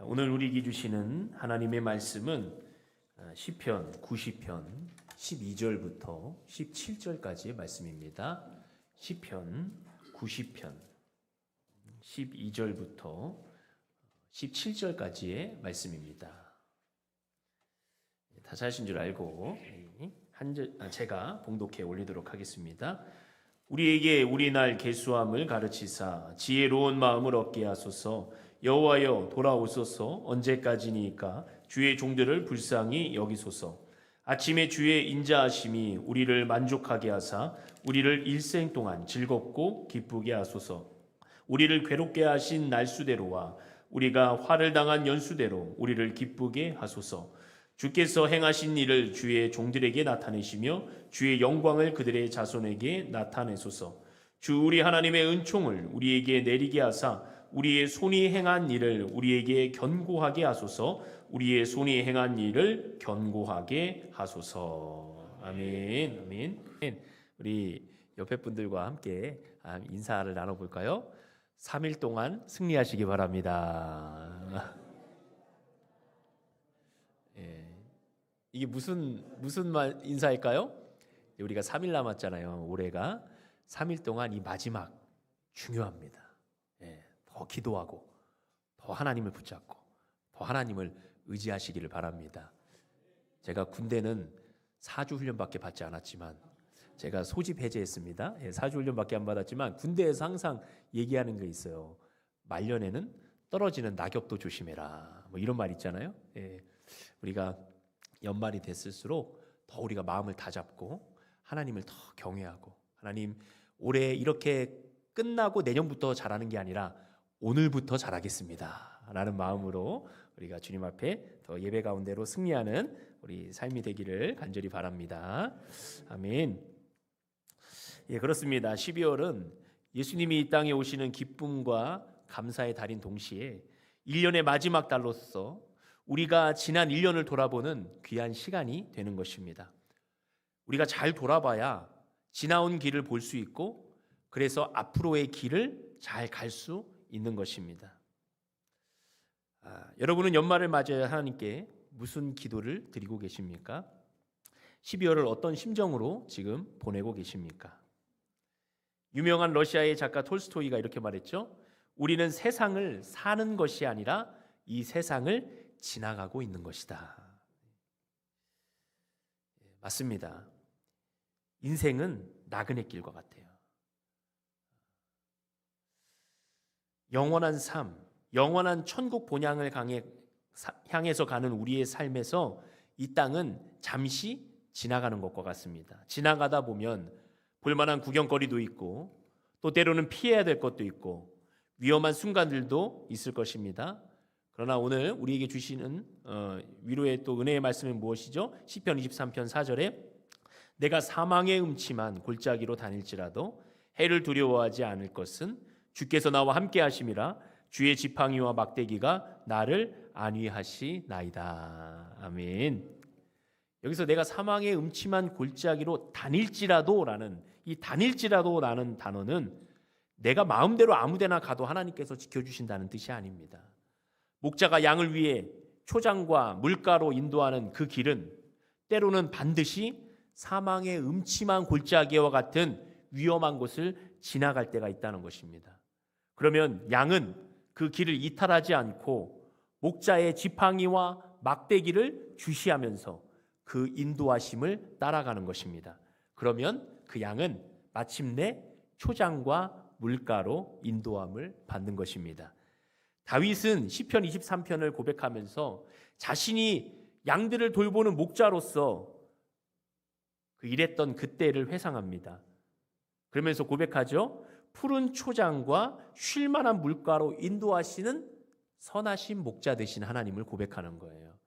오늘 우리에게 주시는 하나님의 말씀은 시편 90편 12절부터 17절까지의 말씀입니다. 시편 90편 12절부터 17절까지의 말씀입니다. 다 잘하신 줄 알고 제가 봉독해 올리도록 하겠습니다. 우리에게 우리 날 계수함을 가르치사 지혜로운 마음을 얻게 하소서. 여호와여 돌아오소서. 언제까지니까 주의 종들을 불쌍히 여기소서. 아침에 주의 인자하심이 우리를 만족하게 하사 우리를 일생 동안 즐겁고 기쁘게 하소서. 우리를 괴롭게 하신 날수대로와 우리가 화를 당한 연수대로 우리를 기쁘게 하소서. 주께서 행하신 일을 주의 종들에게 나타내시며 주의 영광을 그들의 자손에게 나타내소서. 주 우리 하나님의 은총을 우리에게 내리게 하사 우리의 손이 행한 일을 우리에게 견고하게 하소서. 우리의 손이 행한 일을 견고하게 하소서. 아멘. 아멘. 우리 옆에 분들과 함께 인사를 나눠볼까요? 3일 동안 승리하시기 바랍니다. 이게 무슨 인사일까요? 우리가 3일 남았잖아요. 올해가 3일 동안 이 마지막 중요합니다. 더 기도하고 더 하나님을 붙잡고 더 하나님을 의지하시기를 바랍니다. 제가 군대는 4주 훈련밖에 받지 않았지만 제가 소집 해제했습니다. 4주 훈련밖에 안 받았지만 군대에서 항상 얘기하는 게 있어요. 말년에는 떨어지는 낙엽도 조심해라. 뭐 이런 말 있잖아요. 우리가 연말이 됐을수록 더 우리가 마음을 다잡고 하나님을 더 경외하고 하나님 올해 이렇게 끝나고 내년부터 잘하는 게 아니라 오늘부터 잘하겠습니다 라는 마음으로 우리가 주님 앞에 더 예배 가운데로 승리하는 우리 삶이 되기를 간절히 바랍니다. 아멘. 그렇습니다. 12월은 예수님이 이 땅에 오시는 기쁨과 감사의 달인 동시에 1년의 마지막 달로서 우리가 지난 1년을 돌아보는 귀한 시간이 되는 것입니다. 우리가 잘 돌아봐야 지나온 길을 볼 수 있고 그래서 앞으로의 길을 잘 갈 수 있는 것입니다. 여러분은 연말을 맞이해 하나님께 무슨 기도를 드리고 계십니까? 12월을 어떤 심정으로 지금 보내고 계십니까? 유명한 러시아의 작가 톨스토이가 이렇게 말했죠. 우리는 세상을 사는 것이 아니라 이 세상을 지나가고 있는 것이다. 맞습니다. 인생은 나그네 길과 같아요. 영원한 삶, 영원한 천국 본향을 향해서 가는 우리의 삶에서 이 땅은 잠시 지나가는 것과 같습니다. 지나가다 보면 볼만한 구경거리도 있고 또 때로는 피해야 될 것도 있고 위험한 순간들도 있을 것입니다. 그러나 오늘 우리에게 주시는 위로의 또 은혜의 말씀은 무엇이죠? 시편 23편 4절에 내가 사망의 음침한 골짜기로 다닐지라도 해를 두려워하지 않을 것은 주께서 나와 함께 하심이라. 주의 지팡이와 막대기가 나를 안위하시나이다. 아멘. 여기서 내가 사망의 음침한 골짜기로 다닐지라도라는 이 다닐지라도라는 단어는 내가 마음대로 아무데나 가도 하나님께서 지켜주신다는 뜻이 아닙니다. 목자가 양을 위해 초장과 물가로 인도하는 그 길은 때로는 반드시 사망의 음침한 골짜기와 같은 위험한 곳을 지나갈 때가 있다는 것입니다. 그러면 양은 그 길을 이탈하지 않고 목자의 지팡이와 막대기를 주시하면서 그 인도하심을 따라가는 것입니다. 그러면 그 양은 마침내 초장과 물가로 인도함을 받는 것입니다. 다윗은 시편 23편을 고백하면서 자신이 양들을 돌보는 목자로서 일했던 그때를 회상합니다. 그러면서 고백하죠. 푸른 초장과 쉴만한 물가로 인도하시는 선하신 목자 되신 하나님을 고백하는 거예요.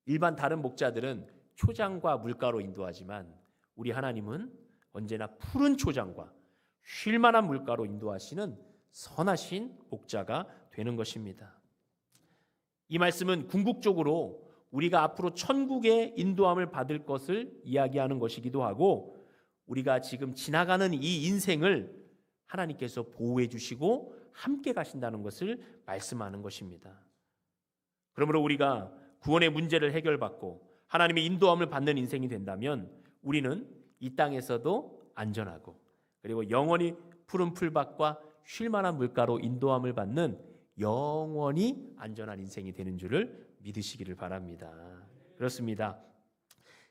일반 다른 목자들은 초장과 물가로 인도하지만 우리 하나님은 언제나 푸른 초장과 쉴만한 물가로 인도하시는 선하신 목자가 되는 것입니다. 이 말씀은 궁극적으로 우리가 앞으로 천국의 인도함을 받을 것을 이야기하는 것이기도 하고 우리가 지금 지나가는 이 인생을 하나님께서 보호해 주시고 함께 가신다는 것을 말씀하는 것입니다. 그러므로 우리가 구원의 문제를 해결받고 하나님의 인도함을 받는 인생이 된다면 우리는 이 땅에서도 안전하고 그리고 영원히 푸른 풀밭과 쉴만한 물가로 인도함을 받는 영원히 안전한 인생이 되는 줄을 믿으시기를 바랍니다. 그렇습니다.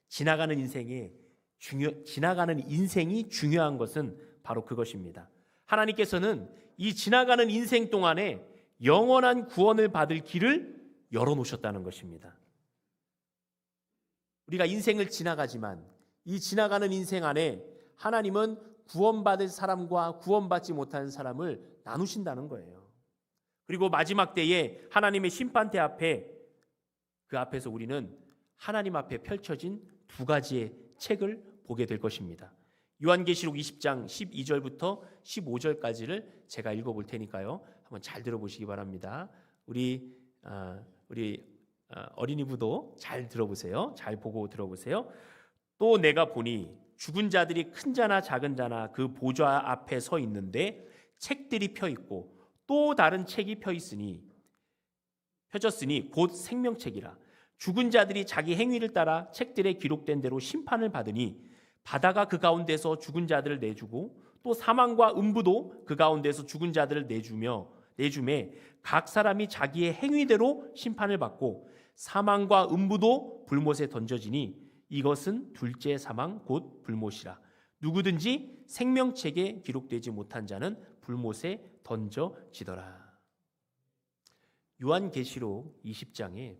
지나가는 인생이 중요한 것은 바로 그것입니다. 하나님께서는 이 지나가는 인생 동안에 영원한 구원을 받을 길을 열어놓으셨다는 것입니다. 우리가 인생을 지나가지만 이 지나가는 인생 안에 하나님은 구원받을 사람과 구원받지 못하는 사람을 나누신다는 거예요. 그리고 마지막 때에 하나님의 심판대 앞에 그 앞에서 우리는 하나님 앞에 펼쳐진 두 가지의 책을 보게 될 것입니다. 요한계시록 20장 12절부터 15절까지를 제가 읽어볼 테니까요. 한번 잘 들어보시기 바랍니다. 우리 어린이부도 잘 들어보세요. 잘 보고 들어보세요. 또 내가 보니 죽은 자들이 큰 자나 작은 자나 그 보좌 앞에 서 있는데 책들이 펴 있고 또 다른 책이 펴졌으니 곧 생명책이라. 죽은 자들이 자기 행위를 따라 책들에 기록된 대로 심판을 받으니 바다가 그 가운데서 죽은 자들을 내주고 또 사망과 음부도 그 가운데서 죽은 자들을 내주매 각 사람이 자기의 행위대로 심판을 받고 사망과 음부도 불못에 던져지니 이것은 둘째 사망 곧 불못이라. 누구든지 생명책에 기록되지 못한 자는 불못에 던져지더라. 요한계시록 20장에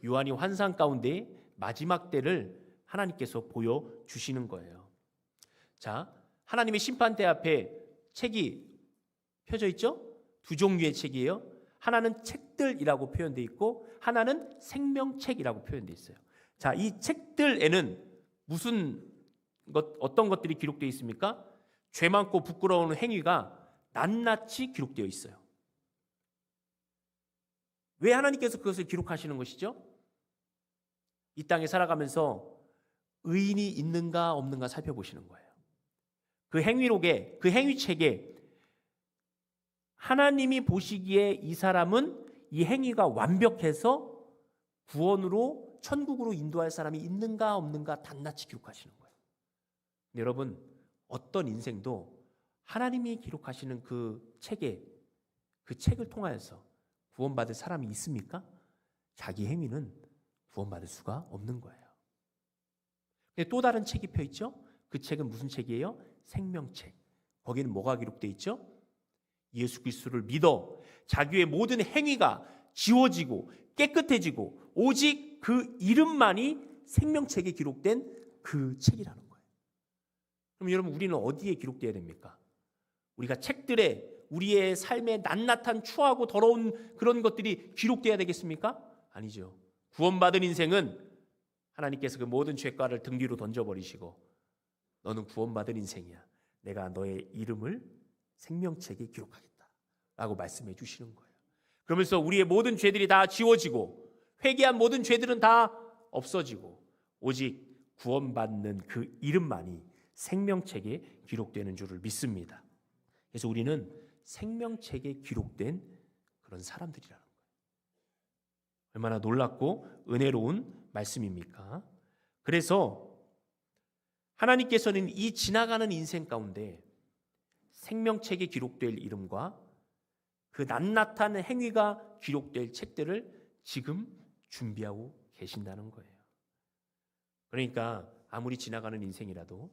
요한이 환상 가운데 마지막 때를 하나님께서 보여주시는 거예요. 자, 하나님의 심판대 앞에 책이 펴져 있죠? 두 종류의 책이에요. 하나는 책들이라고 표현되어 있고 하나는 생명책이라고 표현되어 있어요. 자, 이 책들에는 어떤 것들이 기록되어 있습니까? 죄 많고 부끄러운 행위가 낱낱이 기록되어 있어요. 왜 하나님께서 그것을 기록하시는 것이죠? 이 땅에 살아가면서 의인이 있는가 없는가 살펴보시는 거예요. 그 행위록에, 그 행위책에 하나님이 보시기에 이 사람은 이 행위가 완벽해서 구원으로 천국으로 인도할 사람이 있는가 없는가 낱낱이 기록하시는 거예요. 여러분, 어떤 인생도 하나님이 기록하시는 그 책을 통하여서 구원받을 사람이 있습니까? 자기 행위는 구원받을 수가 없는 거예요. 근데 또 다른 책이 펴 있죠? 그 책은 무슨 책이에요? 생명책. 거기는 뭐가 기록되어 있죠? 예수 그리스도를 믿어 자기의 모든 행위가 지워지고 깨끗해지고 오직 그 이름만이 생명책에 기록된 그 책이라는 거예요. 그럼 여러분, 우리는 어디에 기록되어야 됩니까? 우리가 책들에 우리의 삶에 낱낱한 추하고 더러운 그런 것들이 기록되어야 되겠습니까? 아니죠. 구원받은 인생은 하나님께서 그 모든 죄과를 등 뒤로 던져버리시고 너는 구원받은 인생이야. 내가 너의 이름을 생명책에 기록하겠다 라고 말씀해 주시는 거예요. 그러면서 우리의 모든 죄들이 다 지워지고 회개한 모든 죄들은 다 없어지고 오직 구원받는 그 이름만이 생명책에 기록되는 줄을 믿습니다. 그래서 우리는 생명책에 기록된 그런 사람들이라는 거예요. 얼마나 놀랍고 은혜로운 말씀입니까? 그래서 하나님께서는 이 지나가는 인생 가운데 생명책에 기록될 이름과 그 낱낱한 행위가 기록될 책들을 지금 준비하고 계신다는 거예요. 그러니까 아무리 지나가는 인생이라도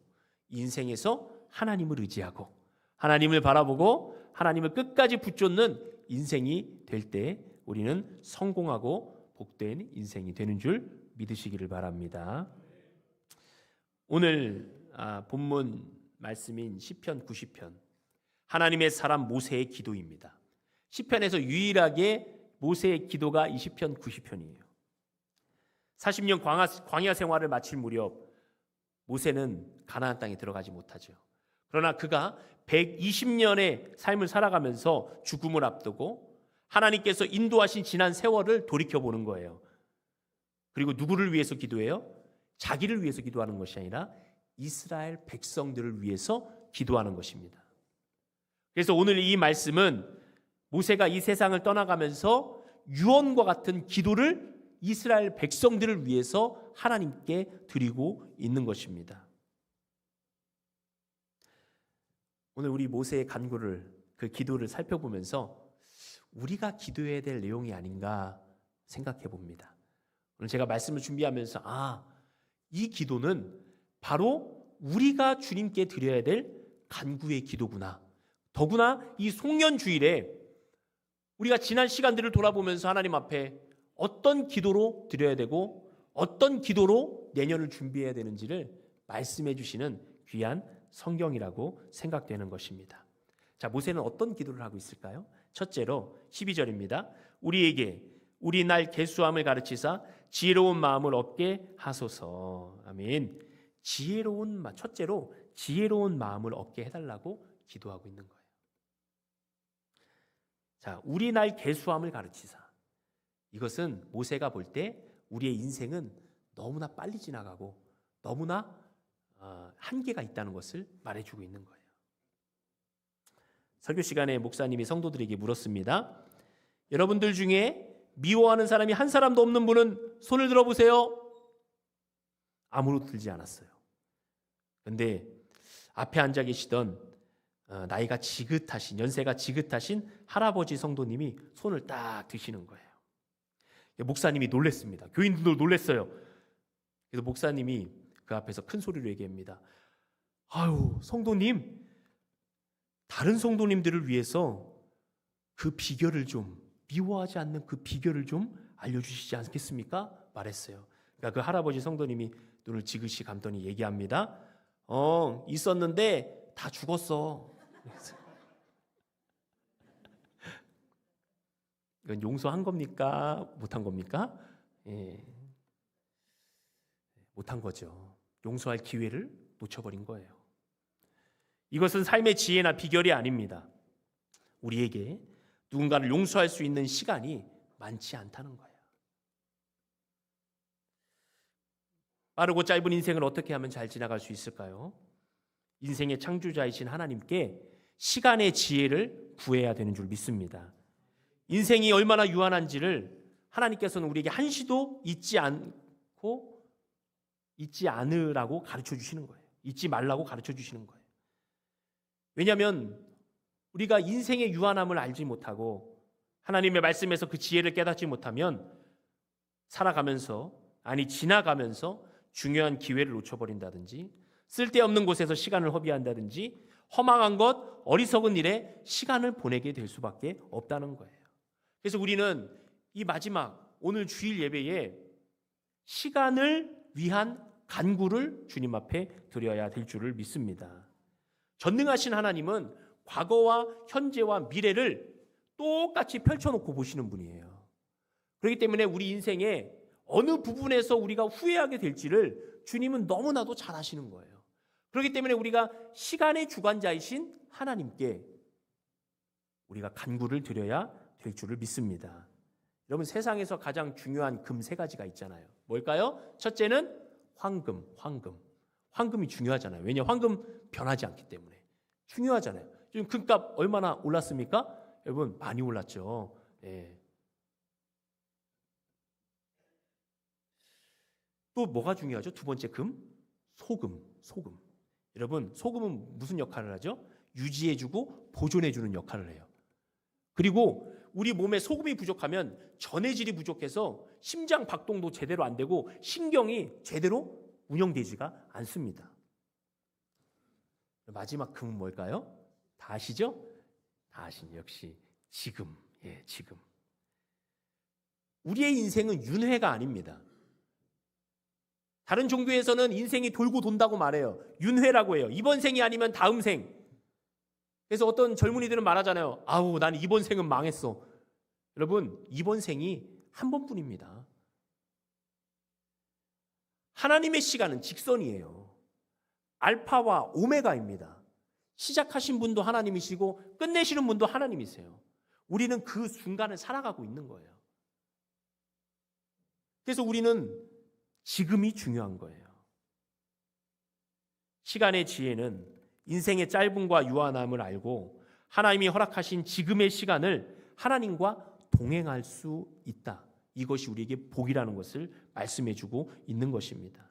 인생에서 하나님을 의지하고 하나님을 바라보고 하나님을 끝까지 붙잡는 인생이 될 때 우리는 성공하고 복된 인생이 되는 줄 믿으시기를 바랍니다. 오늘 본문 말씀인 시편 90편, 하나님의 사람 모세의 기도입니다. 시편에서 유일하게 모세의 기도가 이 시편 90편이에요. 40년 광야 생활을 마칠 무렵 모세는 가나안 땅에 들어가지 못하죠. 그러나 그가 120년의 삶을 살아가면서 죽음을 앞두고 하나님께서 인도하신 지난 세월을 돌이켜보는 거예요. 그리고 누구를 위해서 기도해요? 자기를 위해서 기도하는 것이 아니라 이스라엘 백성들을 위해서 기도하는 것입니다. 그래서 오늘 이 말씀은 모세가 이 세상을 떠나가면서 유언과 같은 기도를 이스라엘 백성들을 위해서 하나님께 드리고 있는 것입니다. 오늘 우리 모세의 간구를, 그 기도를 살펴보면서 우리가 기도해야 될 내용이 아닌가 생각해 봅니다. 오늘 제가 말씀을 준비하면서 이 기도는 바로 우리가 주님께 드려야 될 간구의 기도구나. 더구나 이 송년주일에 우리가 지난 시간들을 돌아보면서 하나님 앞에 어떤 기도로 드려야 되고 어떤 기도로 내년을 준비해야 되는지를 말씀해 주시는 귀한 성경이라고 생각되는 것입니다. 자, 모세는 어떤 기도를 하고 있을까요? 첫째로 12절입니다. 우리에게 우리 날 계수함을 가르치사 지혜로운 마음을 얻게 하소서. 아멘. 첫째로 지혜로운 마음을 얻게 해달라고 기도하고 있는 거예요. 자, 우리 날 계수함을 가르치사. 이것은 모세가 볼 때 우리의 인생은 너무나 빨리 지나가고 너무나 한계가 있다는 것을 말해주고 있는 거예요. 설교 시간에 목사님이 성도들에게 물었습니다. 여러분들 중에 미워하는 사람이 한 사람도 없는 분은 손을 들어보세요. 아무도 들지 않았어요. 그런데 앞에 앉아 계시던 나이가 지긋하신, 연세가 지긋하신 할아버지 성도님이 손을 딱 드시는 거예요. 목사님이 놀랬습니다. 교인들도 놀랬어요. 그래서 목사님이 그 앞에서 큰 소리로 얘기합니다. 아유, 성도님, 다른 성도님들을 위해서 그 비결을 좀, 미워하지 않는 그 비결을 좀 알려주시지 않겠습니까? 말했어요. 그러니까 그 할아버지 성도님이 눈을 지그시 감더니 얘기합니다. 있었는데 다 죽었어. 이건 용서한 겁니까? 못한 겁니까? 예. 못한 거죠. 용서할 기회를 놓쳐버린 거예요. 이것은 삶의 지혜나 비결이 아닙니다. 우리에게 누군가를 용서할 수 있는 시간이 많지 않다는 거예요. 빠르고 짧은 인생을 어떻게 하면 잘 지나갈 수 있을까요? 인생의 창조자이신 하나님께 시간의 지혜를 구해야 되는 줄 믿습니다. 인생이 얼마나 유한한지를 하나님께서는 우리에게 한시도 잊지 않으라고 가르쳐 주시는 거예요. 잊지 말라고 가르쳐 주시는 거예요. 왜냐하면 우리가 인생의 유한함을 알지 못하고 하나님의 말씀에서 그 지혜를 깨닫지 못하면 지나가면서 중요한 기회를 놓쳐버린다든지 쓸데없는 곳에서 시간을 허비한다든지 허망한 것, 어리석은 일에 시간을 보내게 될 수밖에 없다는 거예요. 그래서 우리는 이 마지막 오늘 주일 예배에 시간을 위한 간구를 주님 앞에 드려야 될 줄을 믿습니다. 전능하신 하나님은 과거와 현재와 미래를 똑같이 펼쳐놓고 보시는 분이에요. 그렇기 때문에 우리 인생의 어느 부분에서 우리가 후회하게 될지를 주님은 너무나도 잘 아시는 거예요. 그렇기 때문에 우리가 시간의 주관자이신 하나님께 우리가 간구를 드려야 될 줄을 믿습니다. 여러분, 세상에서 가장 중요한 금 3가지가 있잖아요. 뭘까요? 첫째는 황금. 황금이 중요하잖아요. 왜냐? 황금 변하지 않기 때문에 중요하잖아요. 지금 금값 얼마나 올랐습니까? 여러분, 많이 올랐죠. 네. 또 뭐가 중요하죠? 두 번째 금? 소금. 여러분, 소금은 무슨 역할을 하죠? 유지해주고 보존해주는 역할을 해요. 그리고 우리 몸에 소금이 부족하면 전해질이 부족해서 심장 박동도 제대로 안 되고 신경이 제대로 운영되지가 않습니다. 마지막 금은 뭘까요? 다 아시죠? 다 아시죠? 역시 지금. 지금. 우리의 인생은 윤회가 아닙니다. 다른 종교에서는 인생이 돌고 돈다고 말해요. 윤회라고 해요. 이번 생이 아니면 다음 생. 그래서 어떤 젊은이들은 말하잖아요. 아우, 난 이번 생은 망했어. 여러분, 이번 생이 한 번뿐입니다. 하나님의 시간은 직선이에요. 알파와 오메가입니다. 시작하신 분도 하나님이시고 끝내시는 분도 하나님이세요. 우리는 그 순간을 살아가고 있는 거예요. 그래서 우리는 지금이 중요한 거예요. 시간의 지혜는 인생의 짧음과 유한함을 알고 하나님이 허락하신 지금의 시간을 하나님과 동행할 수 있다. 이것이 우리에게 복이라는 것을 말씀해주고 있는 것입니다.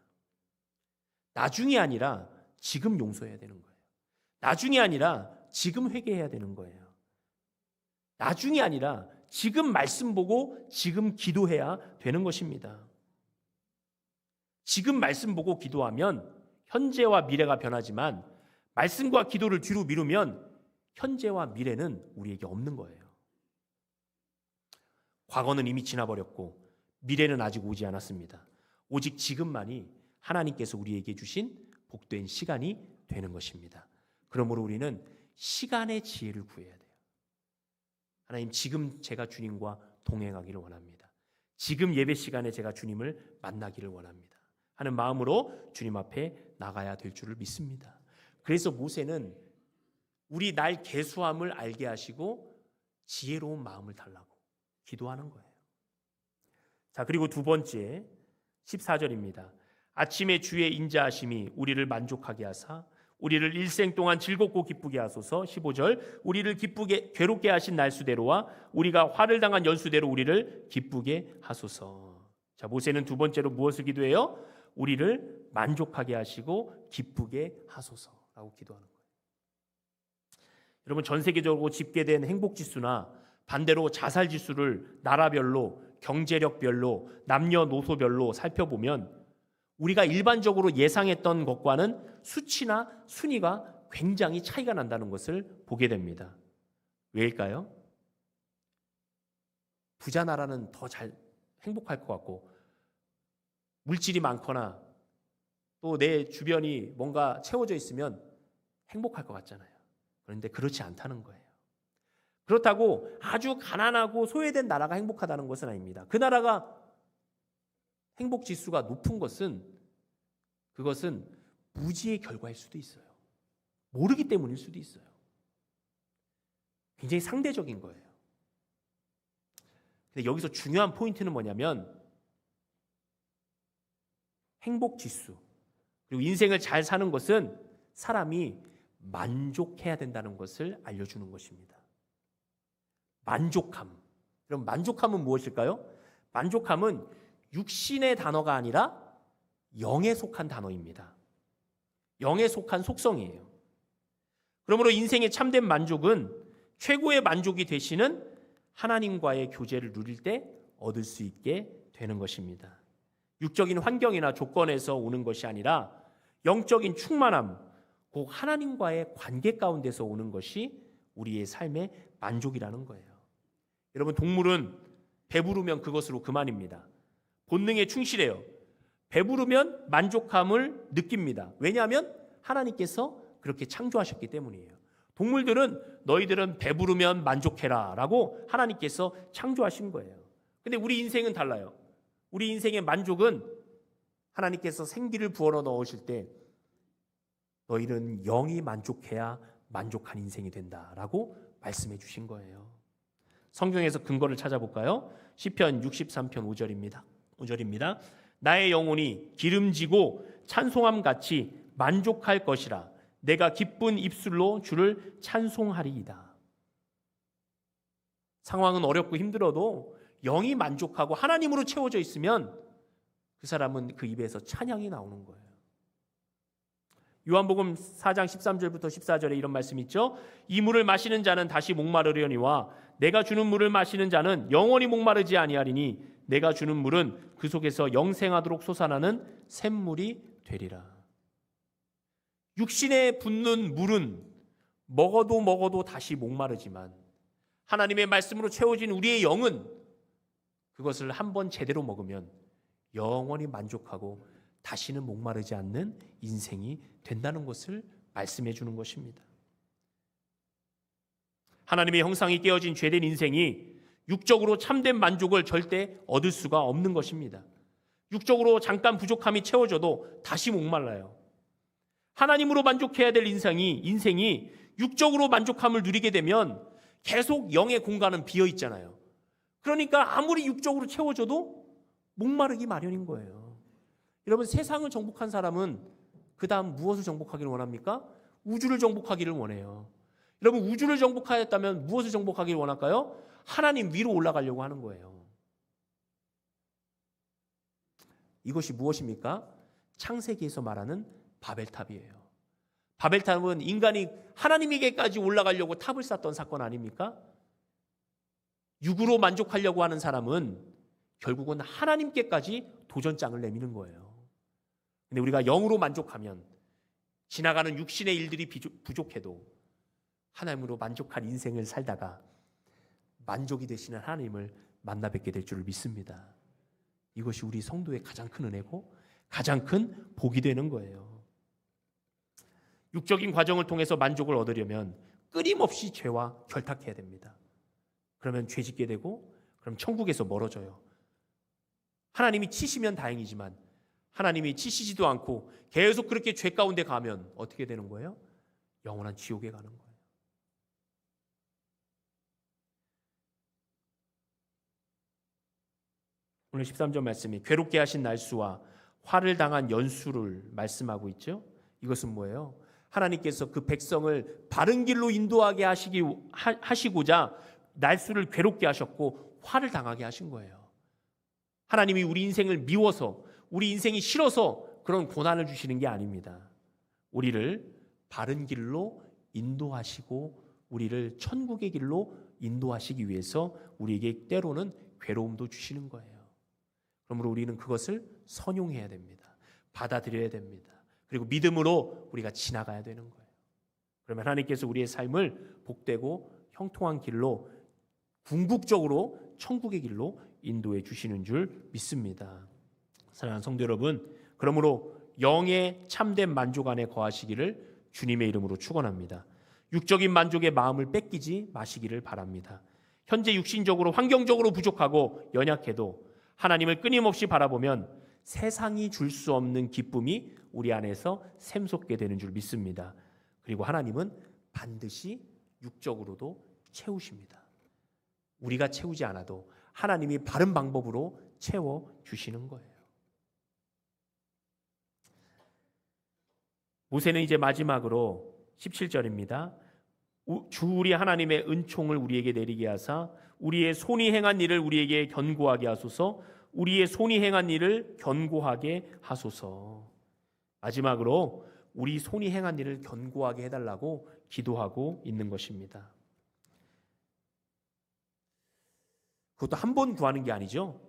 나중이 아니라 지금 용서해야 되는 거예요. 나중이 아니라 지금 회개해야 되는 거예요. 나중이 아니라 지금 말씀 보고 지금 기도해야 되는 것입니다. 지금 말씀 보고 기도하면 현재와 미래가 변하지만 말씀과 기도를 뒤로 미루면 현재와 미래는 우리에게 없는 거예요. 과거는 이미 지나버렸고 미래는 아직 오지 않았습니다. 오직 지금만이 하나님께서 우리에게 주신 복된 시간이 되는 것입니다. 그러므로 우리는 시간의 지혜를 구해야 돼요. 하나님, 지금 제가 주님과 동행하기를 원합니다. 지금 예배 시간에 제가 주님을 만나기를 원합니다 하는 마음으로 주님 앞에 나가야 될 줄을 믿습니다. 그래서 모세는 우리 날 계수함을 알게 하시고 지혜로운 마음을 달라고 기도하는 거예요. 자, 그리고 두 번째 14절입니다. 아침에 주의 인자하심이 우리를 만족하게 하사 우리를 일생 동안 즐겁고 기쁘게 하소서. 15절 우리를 기쁘게 괴롭게 하신 날수대로와 우리가 화를 당한 연수대로 우리를 기쁘게 하소서. 자, 모세는 두 번째로 무엇을 기도해요? 우리를 만족하게 하시고 기쁘게 하소서라고 기도하는 거예요. 여러분, 전 세계적으로 집계된 행복지수나 반대로 자살지수를 나라별로, 경제력별로, 남녀노소별로 살펴보면 우리가 일반적으로 예상했던 것과는 수치나 순위가 굉장히 차이가 난다는 것을 보게 됩니다. 왜일까요? 부자 나라는 더 잘 행복할 것 같고 물질이 많거나 또 내 주변이 뭔가 채워져 있으면 행복할 것 같잖아요. 그런데 그렇지 않다는 거예요. 그렇다고 아주 가난하고 소외된 나라가 행복하다는 것은 아닙니다. 그 나라가 행복 지수가 높은 것은 그것은 무지의 결과일 수도 있어요. 모르기 때문일 수도 있어요. 굉장히 상대적인 거예요. 근데 여기서 중요한 포인트는 뭐냐면 행복 지수 그리고 인생을 잘 사는 것은 사람이 만족해야 된다는 것을 알려주는 것입니다. 만족함. 그럼 만족함은 무엇일까요? 만족함은 육신의 단어가 아니라 영에 속한 단어입니다. 영에 속한 속성이에요. 그러므로 인생의 참된 만족은 최고의 만족이 되시는 하나님과의 교제를 누릴 때 얻을 수 있게 되는 것입니다. 육적인 환경이나 조건에서 오는 것이 아니라 영적인 충만함, 곧 하나님과의 관계 가운데서 오는 것이 우리의 삶의 만족이라는 거예요. 여러분, 동물은 배부르면 그것으로 그만입니다. 본능에 충실해요. 배부르면 만족함을 느낍니다. 왜냐하면 하나님께서 그렇게 창조하셨기 때문이에요. 동물들은 너희들은 배부르면 만족해라 라고 하나님께서 창조하신 거예요. 근데 우리 인생은 달라요. 우리 인생의 만족은 하나님께서 생기를 부어 넣으실 때 너희는 영이 만족해야 만족한 인생이 된다라고 말씀해 주신 거예요. 성경에서 근거를 찾아볼까요? 시편 63편 5절입니다. 나의 영혼이 기름지고 찬송함 같이 만족할 것이라. 내가 기쁜 입술로 주를 찬송하리이다. 상황은 어렵고 힘들어도 영이 만족하고 하나님으로 채워져 있으면 그 사람은 그 입에서 찬양이 나오는 거예요. 요한복음 4장 13절부터 14절에 이런 말씀이 있죠. 이 물을 마시는 자는 다시 목마르려니와 내가 주는 물을 마시는 자는 영원히 목마르지 아니하리니 내가 주는 물은 그 속에서 영생하도록 솟아나는 샘물이 되리라. 육신에 붓는 물은 먹어도 다시 목마르지만 하나님의 말씀으로 채워진 우리의 영은 그것을 한번 제대로 먹으면 영원히 만족하고 다시는 목마르지 않는 인생이 된다는 것을 말씀해 주는 것입니다. 하나님의 형상이 깨어진 죄된 인생이 육적으로 참된 만족을 절대 얻을 수가 없는 것입니다. 육적으로 잠깐 부족함이 채워져도 다시 목말라요. 하나님으로 만족해야 될 인생이 육적으로 만족함을 누리게 되면 계속 영의 공간은 비어 있잖아요. 그러니까 아무리 육적으로 채워져도 목마르기 마련인 거예요. 여러분, 세상을 정복한 사람은 그 다음 무엇을 정복하기를 원합니까? 우주를 정복하기를 원해요. 여러분, 우주를 정복하였다면 무엇을 정복하기를 원할까요? 하나님 위로 올라가려고 하는 거예요. 이것이 무엇입니까? 창세기에서 말하는 바벨탑이에요. 바벨탑은 인간이 하나님에게까지 올라가려고 탑을 쌓던 사건 아닙니까? 육으로 만족하려고 하는 사람은 결국은 하나님께까지 도전장을 내미는 거예요. 근데 우리가 영으로 만족하면 지나가는 육신의 일들이 부족해도 하나님으로 만족한 인생을 살다가 만족이 되시는 하나님을 만나 뵙게 될 줄을 믿습니다. 이것이 우리 성도의 가장 큰 은혜고 가장 큰 복이 되는 거예요. 육적인 과정을 통해서 만족을 얻으려면 끊임없이 죄와 결탁해야 됩니다. 그러면 죄 짓게 되고 그럼 천국에서 멀어져요. 하나님이 치시면 다행이지만 하나님이 치시지도 않고 계속 그렇게 죄 가운데 가면 어떻게 되는 거예요? 영원한 지옥에 가는 거예요. 오늘 13절 말씀이 괴롭게 하신 날수와 화를 당한 연수를 말씀하고 있죠. 이것은 뭐예요? 하나님께서 그 백성을 바른 길로 인도하게 하시고자 날수를 괴롭게 하셨고 화를 당하게 하신 거예요. 하나님이 우리 인생을 미워서 우리 인생이 싫어서 그런 고난을 주시는 게 아닙니다. 우리를 바른 길로 인도하시고 우리를 천국의 길로 인도하시기 위해서 우리에게 때로는 괴로움도 주시는 거예요. 그러므로 우리는 그것을 선용해야 됩니다. 받아들여야 됩니다. 그리고 믿음으로 우리가 지나가야 되는 거예요. 그러면 하나님께서 우리의 삶을 복되고 형통한 길로 궁극적으로 천국의 길로 인도해 주시는 줄 믿습니다. 사랑하는 성도 여러분, 그러므로 영의 참된 만족 안에 거하시기를 주님의 이름으로 축원합니다. 육적인 만족의 마음을 뺏기지 마시기를 바랍니다. 현재 육신적으로 환경적으로 부족하고 연약해도 하나님을 끊임없이 바라보면 세상이 줄 수 없는 기쁨이 우리 안에서 샘솟게 되는 줄 믿습니다. 그리고 하나님은 반드시 육적으로도 채우십니다. 우리가 채우지 않아도 하나님이 바른 방법으로 채워주시는 거예요. 모세는 이제 마지막으로 17절입니다. 주 우리 하나님의 은총을 우리에게 내리게 하사 우리의 손이 행한 일을 우리에게 견고하게 하소서. 우리의 손이 행한 일을 견고하게 하소서. 마지막으로 우리 손이 행한 일을 견고하게 해달라고 기도하고 있는 것입니다. 그것도 한 번 구하는 게 아니죠.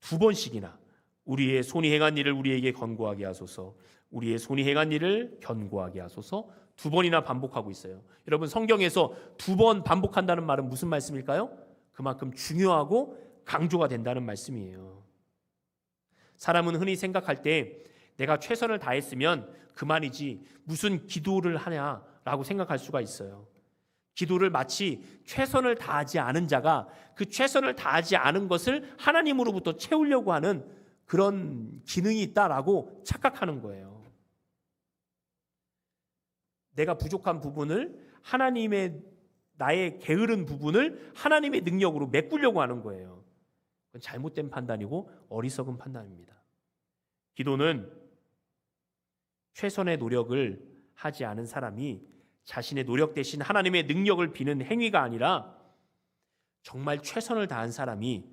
2번씩이나 우리의 손이 행한 일을 우리에게 견고하게 하소서. 우리의 손이 행한 일을 견고하게 하소서. 2번이나 반복하고 있어요. 여러분, 성경에서 2번 반복한다는 말은 무슨 말씀일까요? 그만큼 중요하고 강조가 된다는 말씀이에요. 사람은 흔히 생각할 때 내가 최선을 다했으면 그만이지 무슨 기도를 하냐라고 생각할 수가 있어요. 기도를 마치 최선을 다하지 않은 자가 그 최선을 다하지 않은 것을 하나님으로부터 채우려고 하는 그런 기능이 있다라고 착각하는 거예요. 내가 부족한 부분을 나의 게으른 부분을 하나님의 능력으로 메꾸려고 하는 거예요. 그건 잘못된 판단이고 어리석은 판단입니다. 기도는 최선의 노력을 하지 않은 사람이 자신의 노력 대신 하나님의 능력을 비는 행위가 아니라 정말 최선을 다한 사람이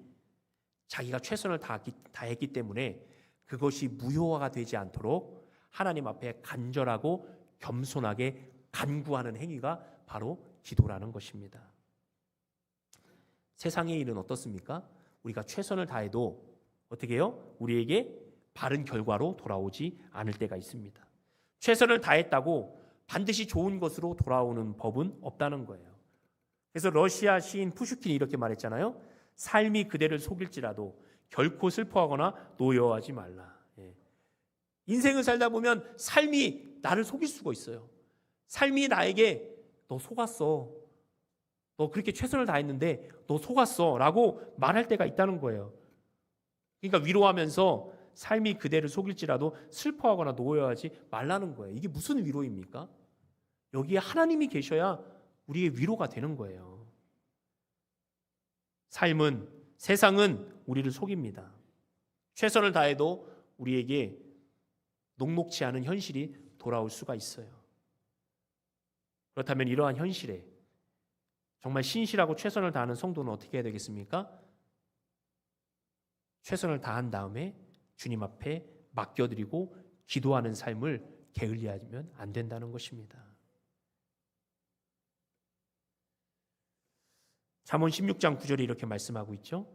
자기가 최선을 다했기 때문에 그것이 무효화가 되지 않도록 하나님 앞에 간절하고 겸손하게 간구하는 행위가 바로 기도라는 것입니다. 세상의 일은 어떻습니까? 우리가 최선을 다해도 어떻게 해요? 우리에게 바른 결과로 돌아오지 않을 때가 있습니다. 최선을 다했다고 반드시 좋은 것으로 돌아오는 법은 없다는 거예요. 그래서 러시아 시인 푸슈킨이 이렇게 말했잖아요. 삶이 그대를 속일지라도 결코 슬퍼하거나 노여워하지 말라. 인생을 살다 보면 삶이 나를 속일 수가 있어요. 삶이 나에게 너 속았어. 너 그렇게 최선을 다했는데 너 속았어 라고 말할 때가 있다는 거예요. 그러니까 위로하면서 삶이 그대를 속일지라도 슬퍼하거나 노여워하지 말라는 거예요. 이게 무슨 위로입니까? 여기에 하나님이 계셔야 우리의 위로가 되는 거예요. 세상은 우리를 속입니다. 최선을 다해도 우리에게 녹록치 않은 현실이 돌아올 수가 있어요. 그렇다면 이러한 현실에 정말 신실하고 최선을 다하는 성도는 어떻게 해야 되겠습니까? 최선을 다한 다음에 주님 앞에 맡겨드리고 기도하는 삶을 게을리하면 안 된다는 것입니다. 잠언 16장 9절에 이렇게 말씀하고 있죠.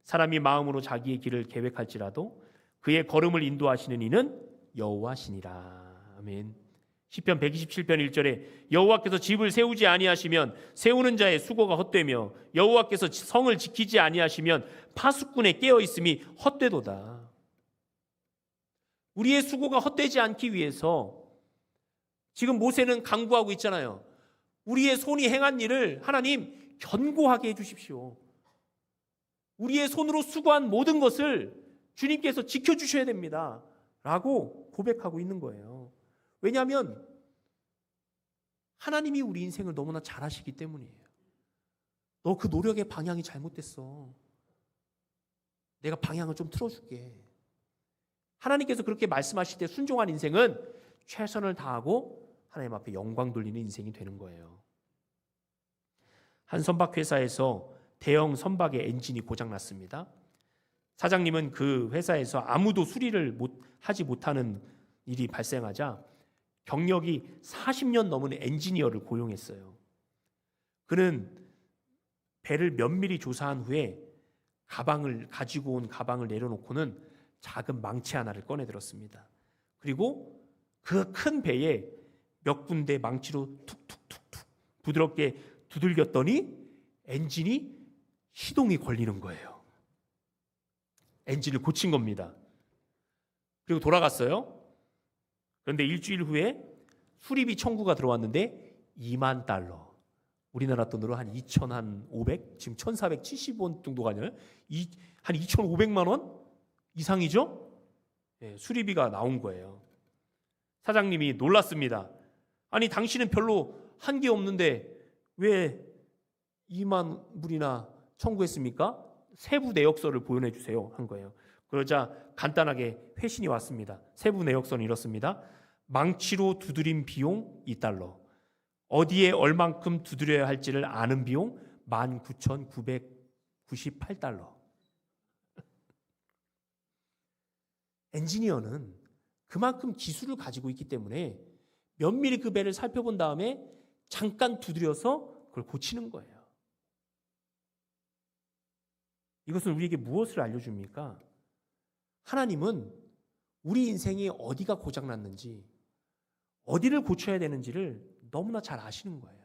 사람이 마음으로 자기의 길을 계획할지라도 그의 걸음을 인도하시는 이는 여호와시니라. 아멘. 시편 127편 1절에 여호와께서 집을 세우지 아니하시면 세우는 자의 수고가 헛되며 여호와께서 성을 지키지 아니하시면 파수꾼의 깨어 있음이 헛되도다. 우리의 수고가 헛되지 않기 위해서 지금 모세는 강구하고 있잖아요. 우리의 손이 행한 일을 하나님 견고하게 해주십시오. 우리의 손으로 수고한 모든 것을 주님께서 지켜주셔야 됩니다 라고 고백하고 있는 거예요. 왜냐하면 하나님이 우리 인생을 너무나 잘 아시기 때문이에요. 너 그 노력의 방향이 잘못됐어. 내가 방향을 좀 틀어줄게. 하나님께서 그렇게 말씀하실 때 순종한 인생은 최선을 다하고 하나님 앞에 영광 돌리는 인생이 되는 거예요. 한 선박회사에서 대형 선박의 엔진이 고장났습니다. 사장님은 그 회사에서 아무도 수리를 하지 못하는 일이 발생하자 경력이 40년 넘은 엔지니어를 고용했어요. 그는 배를 면밀히 조사한 후에 가지고 온 가방을 내려놓고는 작은 망치 하나를 꺼내 들었습니다. 그리고 그 큰 배에 몇 군데 망치로 툭툭툭툭 부드럽게 두들겼더니 엔진이 시동이 걸리는 거예요. 엔진을 고친 겁니다. 그리고 돌아갔어요. 그런데 일주일 후에 수리비 청구가 들어왔는데 $20,000. 우리나라 돈으로 한 2,500, 지금 1,470원 정도 가냐? 한 2,500만 원 이상이죠? 네, 수리비가 나온 거예요. 사장님이 놀랐습니다. 아니 당신은 별로 한 게 없는데 왜 2만 불이나 청구했습니까? 세부 내역서를 보여내 주세요 한 거예요. 그러자 간단하게 회신이 왔습니다. 세부 내역서는 이렇습니다. 망치로 두드린 비용 $2. 어디에 얼만큼 두드려야 할지를 아는 비용 $19,998. 엔지니어는 그만큼 기술을 가지고 있기 때문에 면밀히 그 배를 살펴본 다음에 잠깐 두드려서 그걸 고치는 거예요. 이것은 우리에게 무엇을 알려줍니까? 하나님은 우리 인생이 어디가 고장났는지, 어디를 고쳐야 되는지를 너무나 잘 아시는 거예요.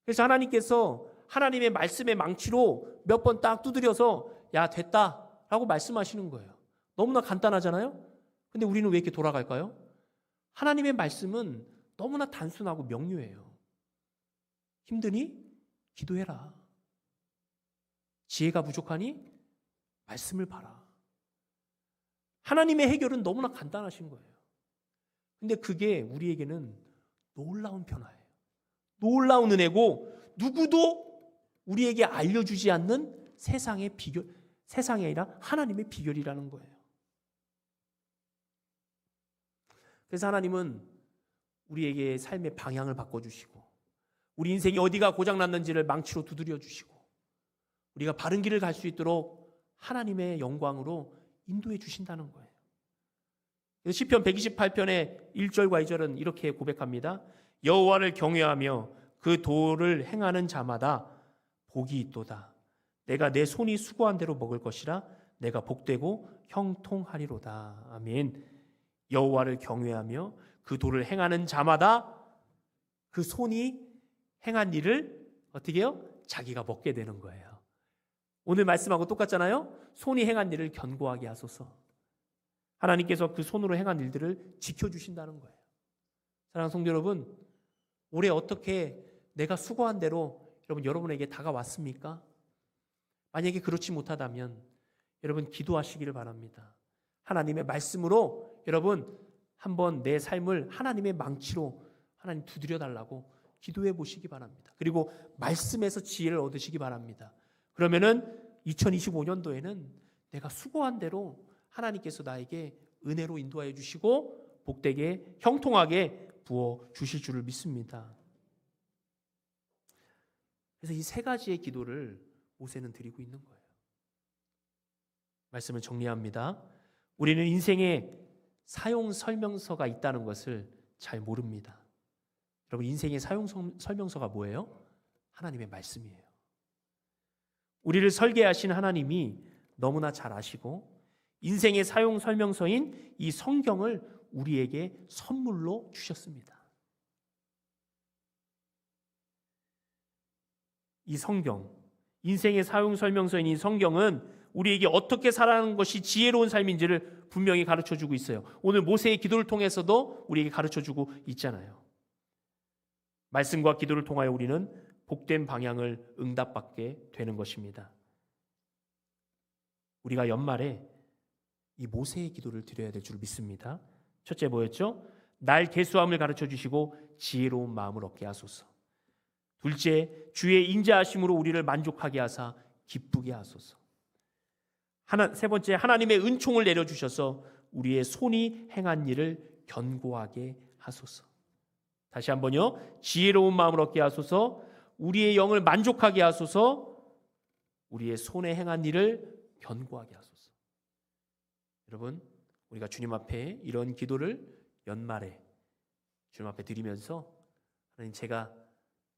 그래서 하나님께서 하나님의 말씀의 망치로 몇 번 딱 두드려서 야 됐다 라고 말씀하시는 거예요. 너무나 간단하잖아요. 근데 우리는 왜 이렇게 돌아갈까요? 하나님의 말씀은 너무나 단순하고 명료해요. 힘드니? 기도해라. 지혜가 부족하니? 말씀을 봐라. 하나님의 해결은 너무나 간단하신 거예요. 근데 그게 우리에게는 놀라운 변화예요. 놀라운 은혜고 누구도 우리에게 알려주지 않는 세상의 비결, 세상이 아니라 하나님의 비결이라는 거예요. 그래서 하나님은 우리에게 삶의 방향을 바꿔주시고 우리 인생이 어디가 고장났는지를 망치로 두드려 주시고 우리가 바른 길을 갈 수 있도록 하나님의 영광으로 인도해 주신다는 거예요. 시편 128편의 1절과 2절은 이렇게 고백합니다. 여호와를 경외하며 그 도를 행하는 자마다 복이 있도다. 내가 내 손이 수고한 대로 먹을 것이라 내가 복되고 형통하리로다. 아멘. 여호와를 경외하며 그 도를 행하는 자마다 그 손이 행한 일을 어떻게 해요? 자기가 먹게 되는 거예요. 오늘 말씀하고 똑같잖아요. 손이 행한 일을 견고하게 하소서. 하나님께서 그 손으로 행한 일들을 지켜주신다는 거예요. 사랑하는 성도 여러분, 올해 어떻게 내가 수고한 대로 여러분에게 다가왔습니까? 만약에 그렇지 못하다면 여러분 기도하시기를 바랍니다. 하나님의 말씀으로 여러분 한번 내 삶을 하나님의 망치로 하나님 두드려 달라고 기도해 보시기 바랍니다. 그리고 말씀에서 지혜를 얻으시기 바랍니다. 그러면은 2025년도에는 내가 수고한 대로 하나님께서 나에게 은혜로 인도하여 주시고 복되게 형통하게 부어 주실 줄을 믿습니다. 그래서 이 세 가지의 기도를 모세는 드리고 있는 거예요. 말씀을 정리합니다. 우리는 인생에 사용 설명서가 있다는 것을 잘 모릅니다. 여러분, 인생의 사용 설명서가 뭐예요? 하나님의 말씀이에요. 우리를 설계하신 하나님이 너무나 잘 아시고 인생의 사용 설명서인 이 성경을 우리에게 선물로 주셨습니다. 이 성경, 인생의 사용 설명서인 이 성경은 우리에게 어떻게 살아가는 것이 지혜로운 삶인지를 분명히 가르쳐주고 있어요. 오늘 모세의 기도를 통해서도 우리에게 가르쳐주고 있잖아요. 말씀과 기도를 통하여 우리는 복된 방향을 응답받게 되는 것입니다. 우리가 연말에 이 모세의 기도를 드려야 될 줄 믿습니다. 첫째 뭐였죠? 날 계수함을 가르쳐 주시고 지혜로운 마음을 얻게 하소서. 둘째, 주의 인자하심으로 우리를 만족하게 하사 기쁘게 하소서. 세 번째, 하나님의 은총을 내려주셔서 우리의 손이 행한 일을 견고하게 하소서. 다시 한번요. 지혜로운 마음을 얻게 하소서, 우리의 영을 만족하게 하소서, 우리의 손에 행한 일을 견고하게 하소서. 여러분, 우리가 주님 앞에 이런 기도를 연말에 주님 앞에 드리면서 하나님, 제가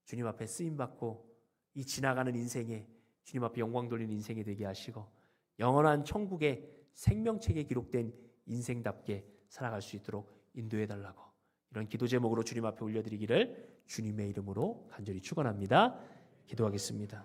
주님 앞에 쓰임받고 이 지나가는 인생에 주님 앞에 영광 돌리는 인생이 되게 하시고 영원한 천국의 생명책에 기록된 인생답게 살아갈 수 있도록 인도해 달라고, 이런 기도 제목으로 주님 앞에 올려드리기를 주님의 이름으로 간절히 축원합니다. 기도하겠습니다.